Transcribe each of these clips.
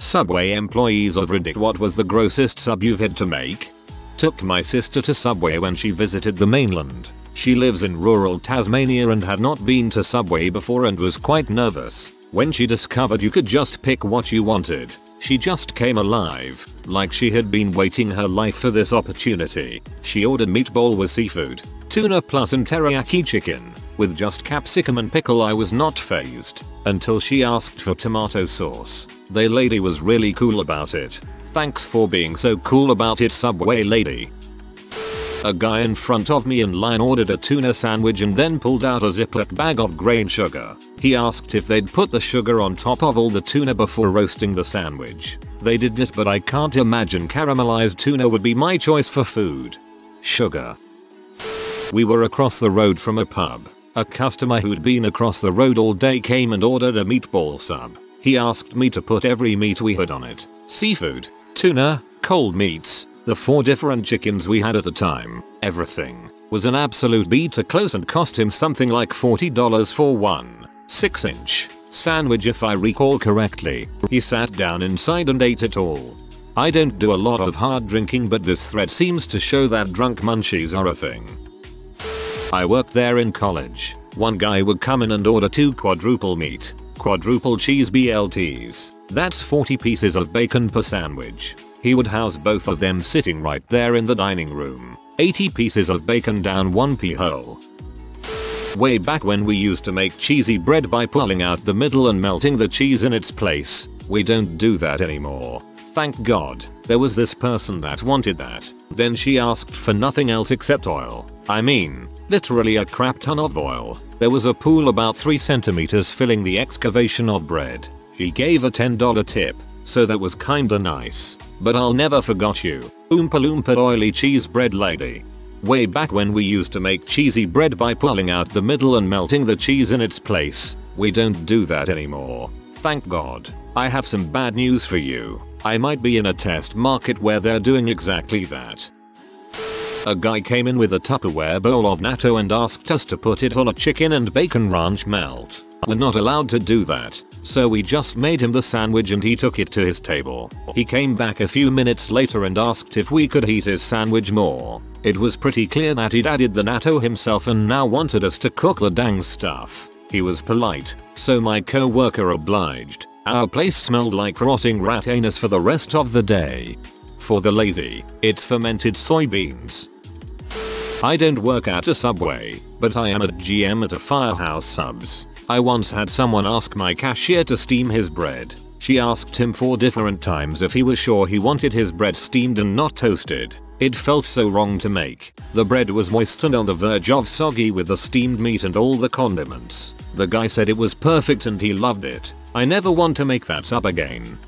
Subway employees of Reddit, what was the grossest sub you've had to make? Took my sister to Subway when she visited the mainland. She lives in rural Tasmania and had not been to Subway before and was quite nervous. When she discovered you could just pick what you wanted, she just came alive, like she had been waiting her life for this opportunity. She ordered meatball with seafood, tuna plus and teriyaki chicken, with just capsicum and pickle. I was not phased, until she asked for tomato sauce. The lady was really cool about it. Thanks for being so cool about it, Subway lady. A guy in front of me in line ordered a tuna sandwich and then pulled out a Ziploc bag of grain sugar. He asked if they'd put the sugar on top of all the tuna before roasting the sandwich. They did it, but I can't imagine caramelized tuna would be my choice for food. Sugar. We were across the road from a pub. A customer who'd been across the road all day came and ordered a meatball sub. He asked me to put every meat we had on it. Seafood, tuna, cold meats, the 4 different chickens we had at the time. Everything was an absolute beat to close and cost him something like $40 for one 6-inch sandwich if I recall correctly. He sat down inside and ate it all. I don't do a lot of hard drinking, but this thread seems to show that drunk munchies are a thing. I worked there in college. One guy would come in and order 2 quadruple meat, quadruple cheese BLTs. That's 40 pieces of bacon per sandwich. He would house both of them sitting right there in the dining room. 80 pieces of bacon down one pea hole. Way back when we used to make cheesy bread by pulling out the middle and melting the cheese in its place. We don't do that anymore. Thank God. There was this person that wanted that. Then she asked for nothing else except oil. I mean, literally a crap ton of oil. There was a pool about 3 centimeters filling the excavation of bread. She gave a $10 tip, so that was kinda nice. But I'll never forget you, Oompa Loompa oily cheese bread lady. Way back when we used to make cheesy bread by pulling out the middle and melting the cheese in its place. We don't do that anymore. Thank God. I have some bad news for you. I might be in a test market where they're doing exactly that. A guy came in with a Tupperware bowl of natto and asked us to put it on a chicken and bacon ranch melt. We're not allowed to do that, so we just made him the sandwich and he took it to his table. He came back a few minutes later and asked if we could heat his sandwich more. It was pretty clear that he'd added the natto himself and now wanted us to cook the dang stuff. He was polite, so my co-worker obliged. Our place smelled like rotting rat anus for the rest of the day. For the lazy, it's fermented soybeans. I don't work at a Subway, but I am a GM at a Firehouse Subs. I once had someone ask my cashier to steam his bread. She asked him 4 different times if he was sure he wanted his bread steamed and not toasted. It felt so wrong to make. The bread was moist and on the verge of soggy with the steamed meat and all the condiments. The guy said it was perfect and he loved it. I never want to make that sub again.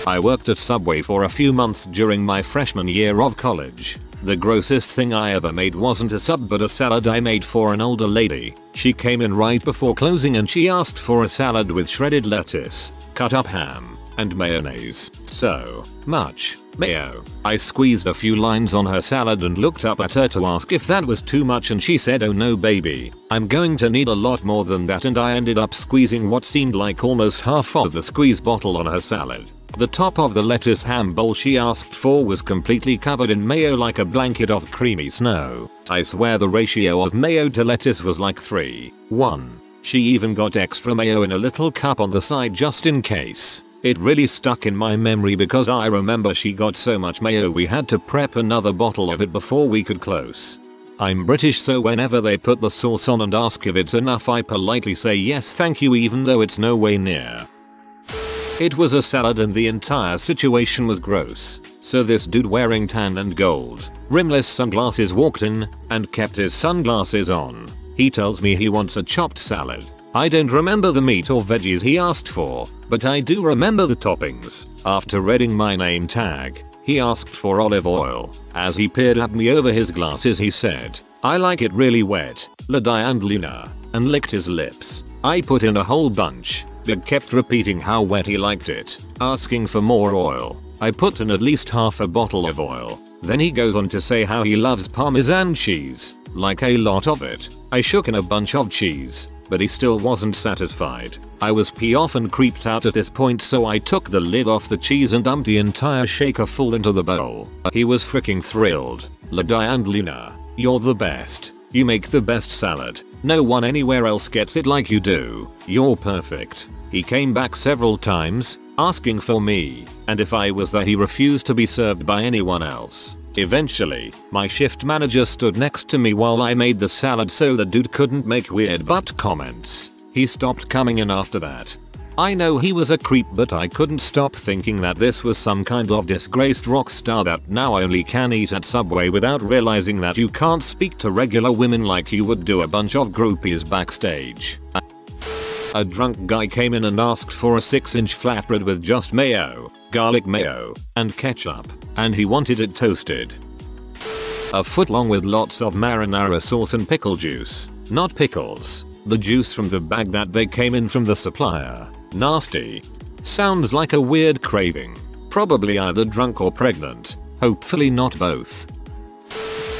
I worked at Subway for a few months during my freshman year of college. The grossest thing I ever made wasn't a sub but a salad I made for an older lady. She came in right before closing and she asked for a salad with shredded lettuce, cut up ham, and mayonnaise. So much mayo. I squeezed a few lines on her salad and looked up at her to ask if that was too much and she said, "Oh no baby, I'm going to need a lot more than that," and I ended up squeezing what seemed like almost half of the squeeze bottle on her salad. The top of the lettuce ham bowl she asked for was completely covered in mayo like a blanket of creamy snow. I swear the ratio of mayo to lettuce was like 3:1. She even got extra mayo in a little cup on the side just in case. It really stuck in my memory because I remember she got so much mayo we had to prep another bottle of it before we could close. I'm British, so whenever they put the sauce on and ask if it's enough I politely say yes thank you even though it's no way near. It was a salad and the entire situation was gross. So this dude wearing tan and gold, rimless sunglasses walked in and kept his sunglasses on. He tells me he wants a chopped salad. I don't remember the meat or veggies he asked for, but I do remember the toppings. After reading my name tag, he asked for olive oil. As he peered at me over his glasses he said, "I like it really wet, Lady and Luna," and licked his lips. I put in a whole bunch, but kept repeating how wet he liked it, asking for more oil. I put in at least half a bottle of oil. Then he goes on to say how he loves Parmesan cheese, like a lot of it. I shook in a bunch of cheese, but he still wasn't satisfied. I was pee off and creeped out at this point, so I took the lid off the cheese and dumped the entire shaker full into the bowl. He was freaking thrilled. Ladai and Luna, you're the best. You make the best salad. No one anywhere else gets it like you do. You're perfect. He came back several times, asking for me, and if I was there he refused to be served by anyone else. Eventually, my shift manager stood next to me while I made the salad so the dude couldn't make weird butt comments. He stopped coming in after that. I know he was a creep, but I couldn't stop thinking that this was some kind of disgraced rock star that now only can eat at Subway without realizing that you can't speak to regular women like you would do a bunch of groupies backstage. A drunk guy came in and asked for a 6-inch flatbread with just mayo, garlic mayo, and ketchup, and he wanted it toasted. A foot long with lots of marinara sauce and pickle juice, not pickles. The juice from the bag that they came in from the supplier. Nasty. Sounds like a weird craving. Probably either drunk or pregnant. Hopefully not both.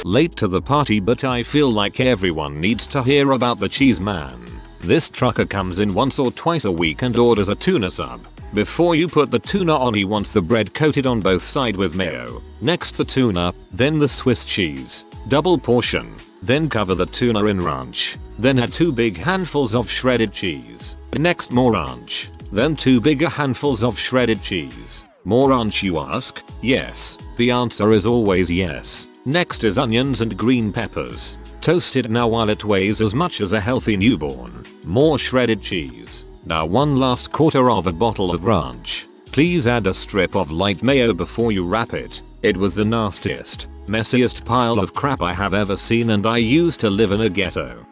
Late to the party, but I feel like everyone needs to hear about the cheese man. This trucker comes in once or twice a week and orders a tuna sub. Before you put the tuna on, he wants the bread coated on both sides with mayo. Next the tuna, then the Swiss cheese. Double portion. Then cover the tuna in ranch. Then add 2 big handfuls of shredded cheese. Next more ranch. Then 2 bigger handfuls of shredded cheese. More ranch, you ask? Yes. The answer is always yes. Next is onions and green peppers. Toasted now while it weighs as much as a healthy newborn. More shredded cheese. Now 1 last quarter of a bottle of ranch. Please add a strip of light mayo before you wrap it. It was the nastiest, messiest pile of crap I have ever seen, and I used to live in a ghetto.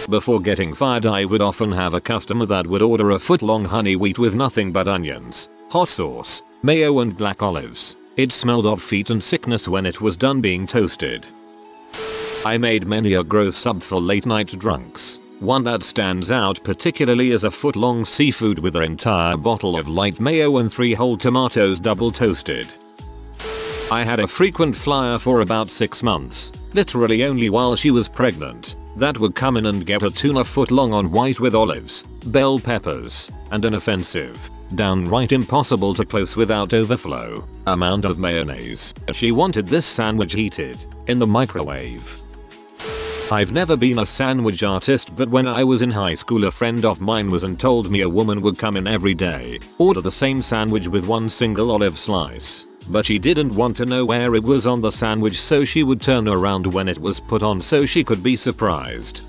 Before getting fired, I would often have a customer that would order a foot-long honey wheat with nothing but onions, hot sauce, mayo and black olives. It smelled of feet and sickness when it was done being toasted. I made many a gross sub for late night drunks. One that stands out particularly is a foot-long seafood with an entire bottle of light mayo and 3 whole tomatoes double toasted. I had a frequent flyer for about 6 months, literally only while she was pregnant, that would come in and get a tuna foot long on white with olives, bell peppers, and an offensive, downright impossible to close without overflow, amount of mayonnaise. She wanted this sandwich heated, in the microwave. I've never been a sandwich artist, but when I was in high school a friend of mine was and told me a woman would come in every day, order the same sandwich with 1 single olive slice. But she didn't want to know where it was on the sandwich, so she would turn around when it was put on so she could be surprised.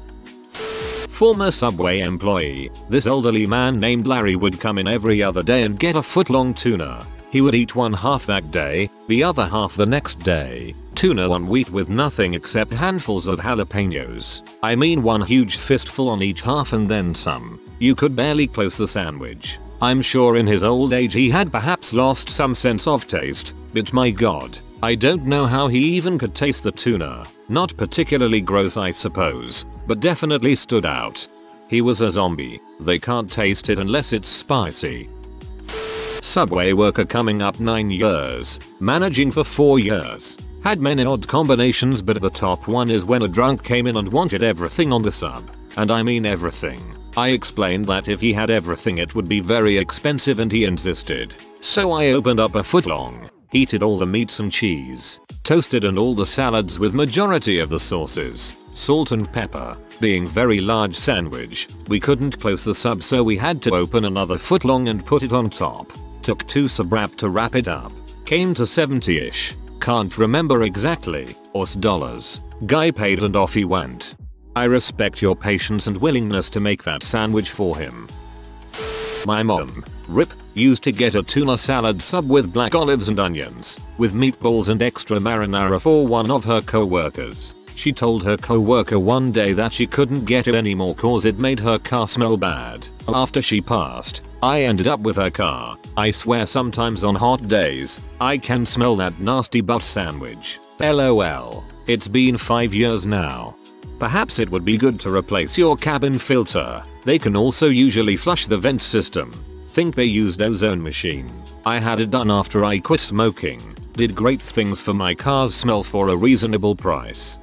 Former Subway employee, this elderly man named Larry would come in every other day and get a foot-long tuna. He would eat 1/2 that day, the other half the next day. Tuna on wheat with nothing except handfuls of jalapenos. I mean 1 huge fistful on each half and then some. You could barely close the sandwich. I'm sure in his old age he had perhaps lost some sense of taste, but my god, I don't know how he even could taste the tuna. Not particularly gross I suppose, but definitely stood out. He was a zombie. They can't taste it unless it's spicy. Subway worker coming up 9 years, managing for 4 years. Had many odd combinations, but the top one is when a drunk came in and wanted everything on the sub. And I mean everything. I explained that if he had everything it would be very expensive and he insisted. So I opened up a foot-long, heated all the meats and cheese, toasted and all the salads with majority of the sauces, salt and pepper. Being very large sandwich, we couldn't close the sub, so we had to open another foot-long and put it on top. Took 2 sub wrap to wrap it up. Came to 70-ish. Can't remember exactly, US dollars. Guy paid and off he went. I respect your patience and willingness to make that sandwich for him. My mom, RIP, used to get a tuna salad sub with black olives and onions, with meatballs and extra marinara for one of her co-workers. She told her co-worker one day that she couldn't get it anymore cause it made her car smell bad. After she passed, I ended up with her car. I swear sometimes on hot days, I can smell that nasty butt sandwich. LOL. It's been 5 years now. Perhaps it would be good to replace your cabin filter. They can also usually flush the vent system. Think they used ozone machine. I had it done after I quit smoking. Did great things for my car's smell for a reasonable price.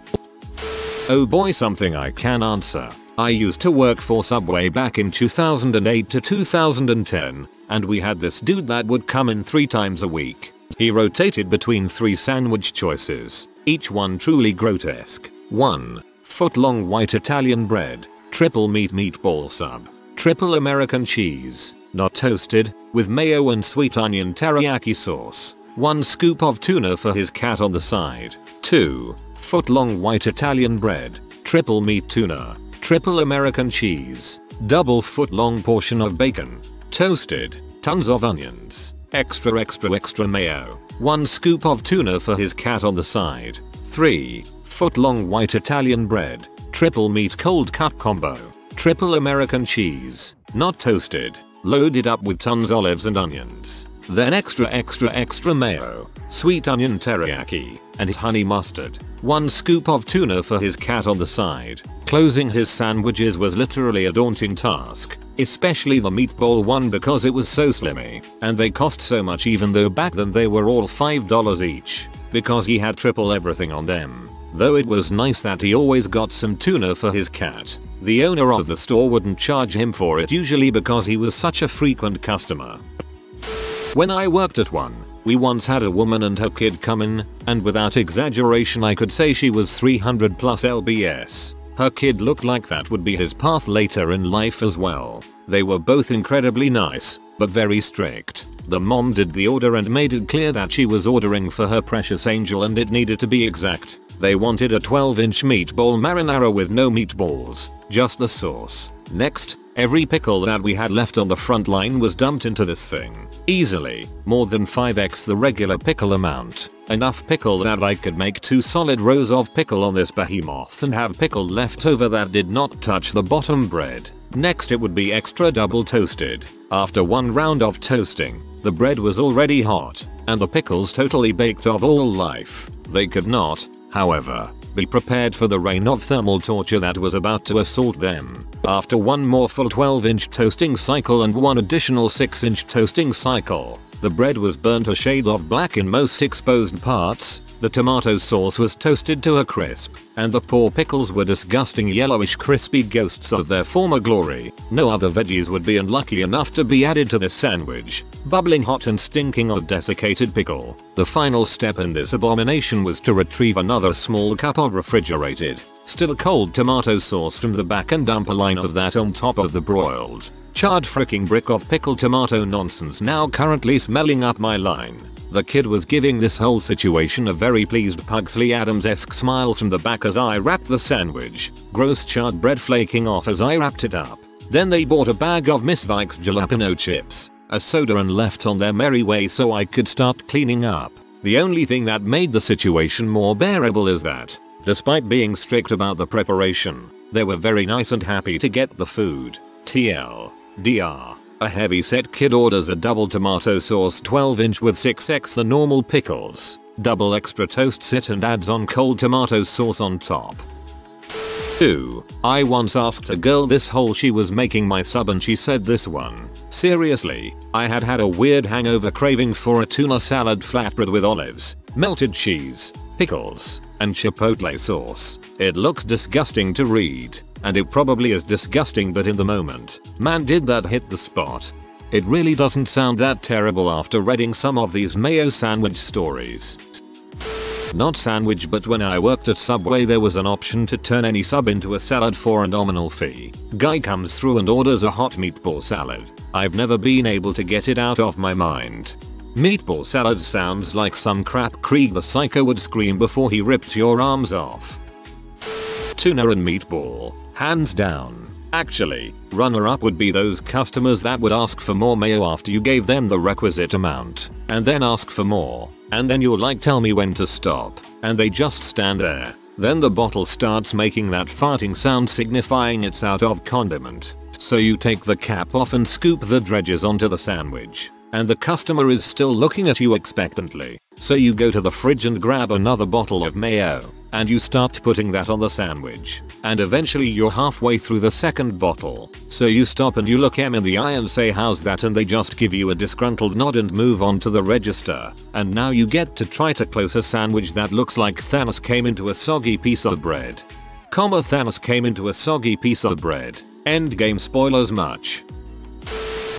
Oh boy, something I can answer. I used to work for Subway back in 2008 to 2010, and we had this dude that would come in 3 times a week. He rotated between 3 sandwich choices, each one truly grotesque. 1. Foot-long white Italian bread, triple meat meatball sub, triple American cheese, not toasted, with mayo and sweet onion teriyaki sauce. 1 scoop of tuna for his cat on the side. 2. Foot-long white Italian bread, triple meat tuna, triple American cheese, double foot-long portion of bacon, toasted, tons of onions, extra mayo. 1 scoop of tuna for his cat on the side. 3. Foot-long white Italian bread, triple meat cold cut combo, triple American cheese, not toasted, loaded up with tons olives and onions. Then extra mayo, sweet onion teriyaki, and honey mustard. 1 scoop of tuna for his cat on the side. Closing his sandwiches was literally a daunting task, especially the meatball one because it was so slimmy, and they cost so much even though back then they were all $5 each, because he had triple everything on them. Though it was nice that he always got some tuna for his cat. The owner of the store wouldn't charge him for it usually because he was such a frequent customer. When I worked at one, we once had a woman and her kid come in, and without exaggeration I could say she was 300 plus lbs. Her kid looked like that would be his path later in life as well. They were both incredibly nice, but very strict. The mom did the order and made it clear that she was ordering for her precious angel and it needed to be exact. They wanted a 12-inch meatball marinara with no meatballs, just the sauce. Next, every pickle that we had left on the front line was dumped into this thing. Easily, more than 5x the regular pickle amount. Enough pickle that I could make 2 solid rows of pickle on this behemoth and have pickle left over that did not touch the bottom bread. Next it would be extra double toasted. After 1 round of toasting, the bread was already hot, and the pickles totally baked of all life. They could not, however, be prepared for the reign of thermal torture that was about to assault them. After 1 more full 12-inch toasting cycle and 1 additional 6-inch toasting cycle, the bread was burnt a shade of black in most exposed parts, the tomato sauce was toasted to a crisp, and the poor pickles were disgusting yellowish crispy ghosts of their former glory. No other veggies would be unlucky enough to be added to this sandwich, bubbling hot and stinking of desiccated pickle. The final step in this abomination was to retrieve another small cup of refrigerated, still cold tomato sauce from the back and dump a line of that on top of the broiled, charred freaking brick of pickled tomato nonsense now currently smelling up my line. The kid was giving this whole situation a very pleased Pugsley Adams-esque smile from the back as I wrapped the sandwich, gross charred bread flaking off as I wrapped it up. Then they bought a bag of Miss Vikes jalapeno chips, a soda and left on their merry way so I could start cleaning up. The only thing that made the situation more bearable is that, despite being strict about the preparation, they were very nice and happy to get the food. TLDR. A heavy-set kid orders a double tomato sauce 12-inch with 6x the normal pickles, double extra toasts it and adds on cold tomato sauce on top. 2. I once asked a girl this whole she was making my sub and she said this one. Seriously, I had a weird hangover craving for a tuna salad flatbread with olives, melted cheese, pickles, and chipotle sauce. It looks disgusting to read. And it probably is disgusting, but in the moment, man did that hit the spot. It really doesn't sound that terrible after reading some of these mayo sandwich stories. Not sandwich, but when I worked at Subway there was an option to turn any sub into a salad for a nominal fee. Guy comes through and orders a hot meatball salad. I've never been able to get it out of my mind. Meatball salad sounds like some crap Krieg the Psycho would scream before he ripped your arms off. Tuna and meatball, hands down. Actually, runner-up would be those customers that would ask for more mayo after you gave them the requisite amount, and then ask for more, and then you're like, tell me when to stop, and they just stand there. Then the bottle starts making that farting sound signifying it's out of condiment. So you take the cap off and scoop the dredges onto the sandwich, and the customer is still looking at you expectantly. So you go to the fridge and grab another bottle of mayo, and you start putting that on the sandwich, and eventually you're halfway through the second bottle. So you stop and you look them in the eye and say how's that, and they just give you a disgruntled nod and move on to the register. And now you get to try to close a sandwich that looks like Thanos came into a soggy piece of bread. Thanos came into a soggy piece of bread. Endgame spoilers much.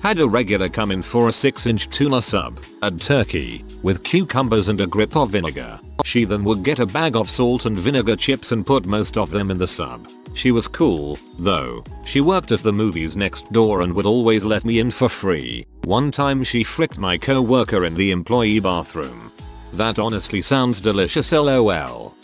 Had a regular come in for a 6-inch tuna sub, add turkey, with cucumbers and a grip of vinegar. She then would get a bag of salt and vinegar chips and put most of them in the sub. She was cool, though. She worked at the movies next door and would always let me in for free. One time she fricked my co-worker in the employee bathroom. That honestly sounds delicious, lol.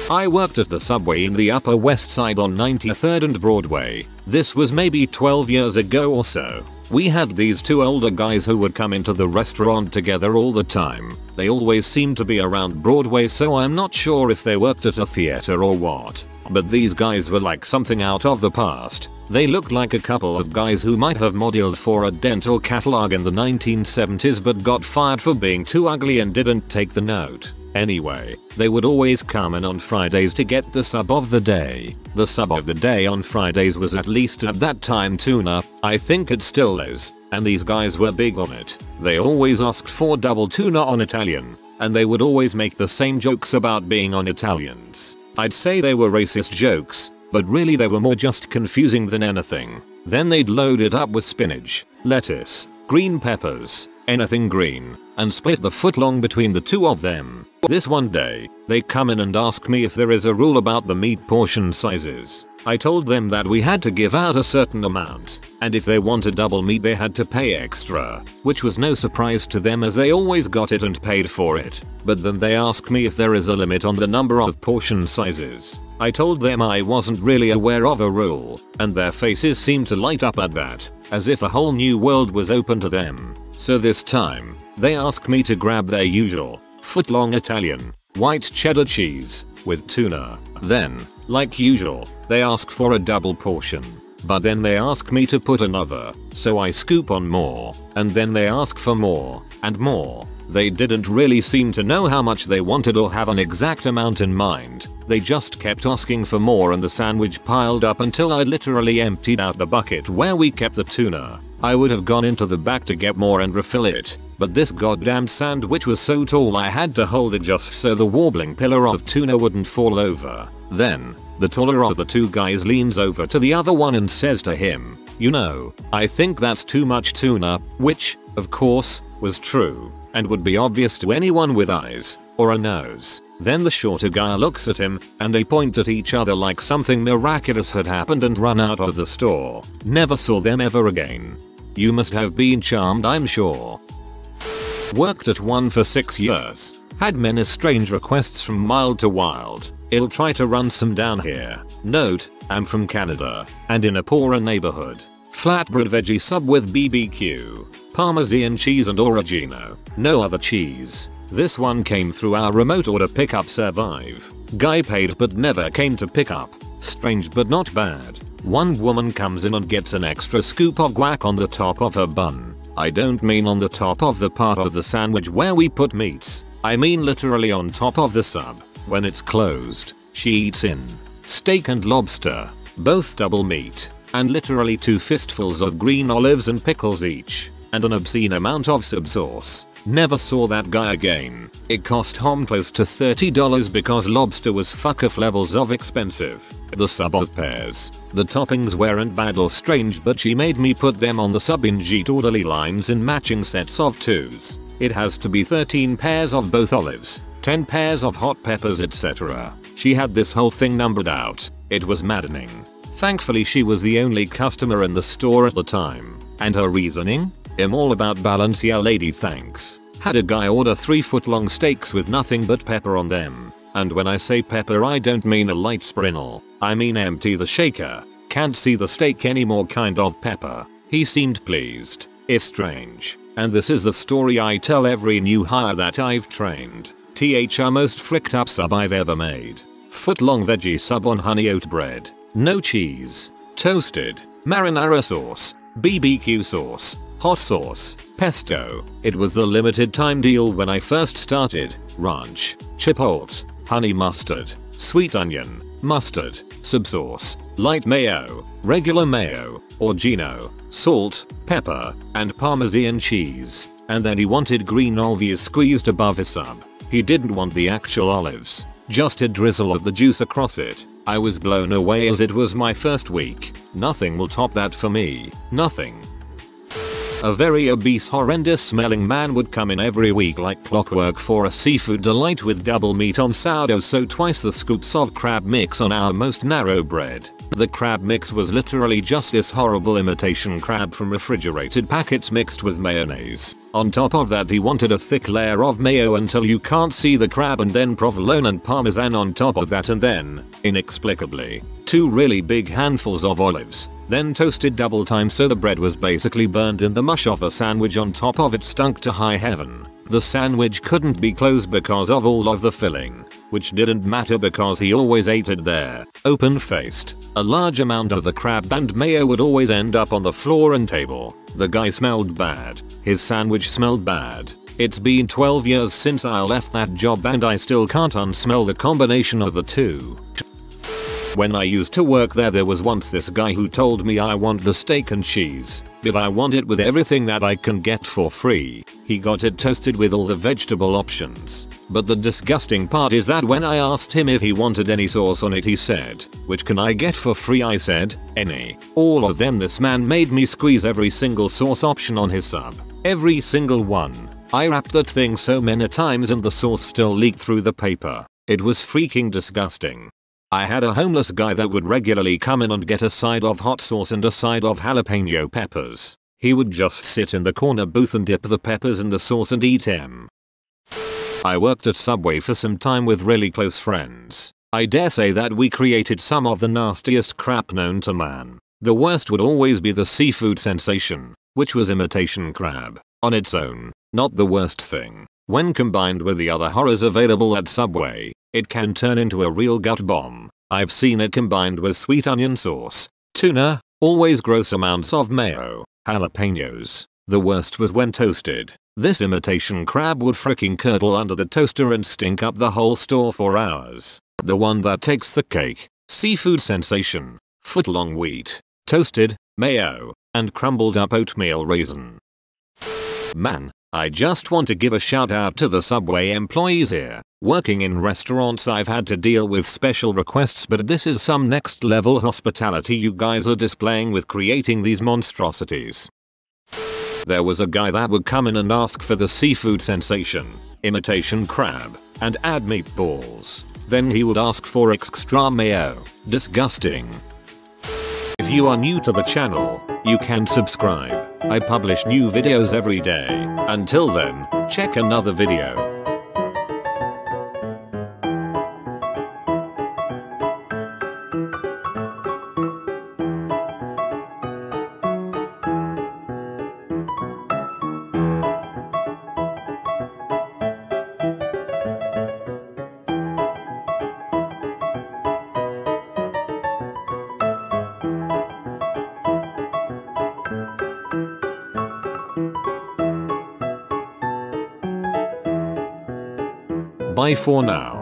I worked at the Subway in the Upper West Side on 93rd and Broadway. This was maybe 12 years ago or so. We had these two older guys who would come into the restaurant together all the time. They always seemed to be around Broadway, so I'm not sure if they worked at a theater or what. But these guys were like something out of the past. They looked like a couple of guys who might have modeled for a dental catalog in the 1970s but got fired for being too ugly and didn't take the note. Anyway, they would always come in on Fridays to get the sub of the day. The sub of the day on Fridays was, at least at that time, tuna. I think it still is. And these guys were big on it. They always asked for double tuna on Italian. And they would always make the same jokes about being on Italians. I'd say they were racist jokes, but really they were more just confusing than anything. Then they'd load it up with spinach, lettuce, green peppers, anything green, and split the footlong between the two of them. This one day, they come in and ask me if there is a rule about the meat portion sizes. I told them that we had to give out a certain amount, and if they wanted double meat they had to pay extra, which was no surprise to them as they always got it and paid for it. But then they ask me if there is a limit on the number of portion sizes. I told them I wasn't really aware of a rule, and their faces seemed to light up at that, as if a whole new world was open to them. So this time, they ask me to grab their usual, footlong Italian, white cheddar cheese, with tuna. Then, like usual, they ask for a double portion. But then they ask me to put another, so I scoop on more, and then they ask for more, and more. They didn't really seem to know how much they wanted or have an exact amount in mind. They just kept asking for more and the sandwich piled up until I literally emptied out the bucket where we kept the tuna. I would have gone into the back to get more and refill it, but this goddamn sandwich was so tall I had to hold it just so the wobbling pillar of tuna wouldn't fall over. Then, the taller of the two guys leans over to the other one and says to him, "You know, I think that's too much tuna," which, of course, was true, and would be obvious to anyone with eyes, or a nose. Then the shorter guy looks at him, and they point at each other like something miraculous had happened and run out of the store. Never saw them ever again. You must have been charmed, I'm sure. Worked at one for 6 years. Had many strange requests from mild to wild. I'll try to run some down here. Note, I'm from Canada, and in a poorer neighborhood. Flatbread veggie sub with BBQ, Parmesan cheese and oregano. No other cheese. This one came through our remote order pickup survive. Guy paid but never came to pick up. Strange but not bad. One woman comes in and gets an extra scoop of guac on the top of her bun. I don't mean on the top of the part of the sandwich where we put meats. I mean literally on top of the sub. When it's closed, she eats in steak and lobster, both double meat, and literally 2 fistfuls of green olives and pickles each, and an obscene amount of sub sauce. Never saw that guy again. It cost him close to $30 because lobster was fuck off levels of expensive. The sub of pairs. The toppings weren't bad or strange, but she made me put them on the sub in neat orderly lines in matching sets of 2s. It has to be 13 pairs of both olives, 10 pairs of hot peppers, etc. She had this whole thing numbered out. It was maddening. Thankfully she was the only customer in the store at the time. And her reasoning? I'm all about balance, yeah lady, thanks. Had a guy order 3-foot-long steaks with nothing but pepper on them. And when I say pepper I don't mean a light sprinkle. I mean empty the shaker. Can't see the steak anymore kind of pepper. He seemed pleased, if strange. And this is the story I tell every new hire that I've trained. THR most fricked up sub I've ever made. Foot-long veggie sub on honey oat bread. No cheese. Toasted. Marinara sauce. BBQ sauce. Hot sauce. Pesto. It was the limited time deal when I first started. Ranch. Chipotle. Honey mustard. Sweet onion. Mustard. Sub sauce. Light mayo. Regular mayo. Oregano. Salt. Pepper. And Parmesan cheese. And then he wanted green olives squeezed above his sub. He didn't want the actual olives. Just a drizzle of the juice across it. I was blown away as it was my first week. Nothing will top that for me. Nothing. A very obese, horrendous smelling man would come in every week like clockwork for a seafood delight with double meat on sourdough, so twice the scoops of crab mix on our most narrow bread. The crab mix was literally just this horrible imitation crab from refrigerated packets mixed with mayonnaise. On top of that he wanted a thick layer of mayo until you can't see the crab, and then provolone and parmesan on top of that, and then, inexplicably, 2 really big handfuls of olives. Then toasted double time so the bread was basically burned in the mush of a sandwich on top of it. Stunk to high heaven. The sandwich couldn't be closed because of all of the filling, which didn't matter because he always ate it there, open-faced. A large amount of the crab and mayo would always end up on the floor and table. The guy smelled bad. His sandwich smelled bad. It's been 12 years since I left that job and I still can't unsmell the combination of the two. When I used to work there was once this guy who told me I want the steak and cheese, but I want it with everything that I can get for free. He got it toasted with all the vegetable options. But the disgusting part is that when I asked him if he wanted any sauce on it, he said, "Which can I get for free?" I said, "Any." All of them. This man made me squeeze every single sauce option on his sub. Every single one. I wrapped that thing so many times and the sauce still leaked through the paper. It was freaking disgusting. I had a homeless guy that would regularly come in and get a side of hot sauce and a side of jalapeno peppers. He would just sit in the corner booth and dip the peppers in the sauce and eat them. I worked at Subway for some time with really close friends. I dare say that we created some of the nastiest crap known to man. The worst would always be the seafood sensation, which was imitation crab. On its own, not the worst thing. When combined with the other horrors available at Subway, it can turn into a real gut bomb. I've seen it combined with sweet onion sauce, tuna, always gross amounts of mayo, jalapenos. The worst was when toasted. This imitation crab would fricking curdle under the toaster and stink up the whole store for hours. The one that takes the cake. Seafood sensation. Foot-long wheat, toasted, mayo, and crumbled up oatmeal raisin. Man, I just want to give a shout out to the Subway employees here. Working in restaurants I've had to deal with special requests, but this is some next level hospitality you guys are displaying with creating these monstrosities. There was a guy that would come in and ask for the seafood sensation, imitation crab, and add meatballs. Then he would ask for extra mayo. Disgusting. If you are new to the channel, you can subscribe. I publish new videos every day. Until then, check another video. Bye for now.